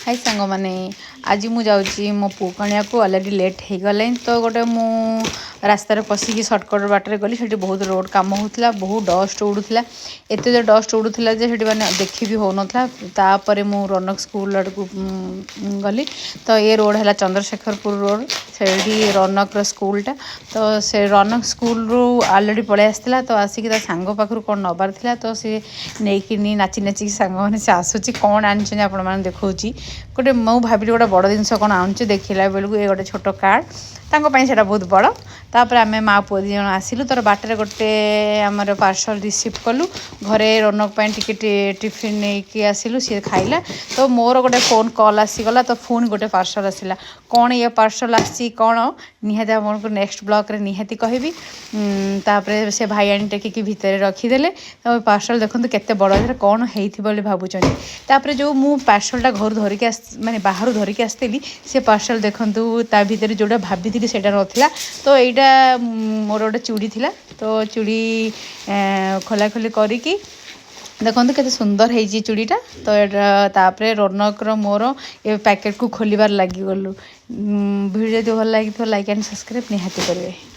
हाय सांग मैंने आज मुझे जाऊँगी मो पु कणिया को अलरेडी लेट हो गला तो गोटे मु रास्तार पशिकी सर्टकट बाटर गली से बहुत रोड कम होता बहुत डस्ट उड़ूला एत जो डस्ट उड़ूला मैंने देखी भी होता मु रौनक स्कूल आड़ को गली तो ये रोड है चंद्रशेखरपुर रोड से रौनक स्कूलटा तो से रौनक स्कूल रू अलरेडी पलि आसाला तो आसिक सांग पाखु कौन नबार था तो सी नहीं नाची नाचिक सांग मैंने से आसूँ कौन आनी आपण देखा गोटे मु भाविली गोटे बड़ जिनस कौन आनुचे देखला बेलू ये गोटे छोट कार्ड तांको से बहुत बड़ तापर आम माँ पुआ दी जन आसिलु तर बाटर गोटे आमर पार्सल रिसीव कलु घरे रौनक टिके टिफिन नहीं आसिलु सी खाइला तो मोर गोटे फोन कॉल आसीगला तो फोन गोटे पार्सल आसला कौन ये पार्सल आसी कौन निहाती आपको नेक्स्ट ब्लॉक रे निहाती कहबी तापर से भाई आनी टेकिकी भितर रखीदे तो पार्सल देखो केते बड़ कौन होती भावुं तापर जो मु पार्सलटा घर धरिकी माने बाहर धरिकी आसती से पार्सल देखु ता भीतर जोटा भाभी से नाला तो यहाँ मोर गोटे चूड़ी थिला तो चूड़ी खोलाखोली करिकी देखो केते सुंदर है चूड़ीटा तो तापर रौनक मोर ये पैकेट को खोलिबार लगी गलु वीडियो जो भल लगी लाइक एंड सब्सक्राइब निहाती करेंगे।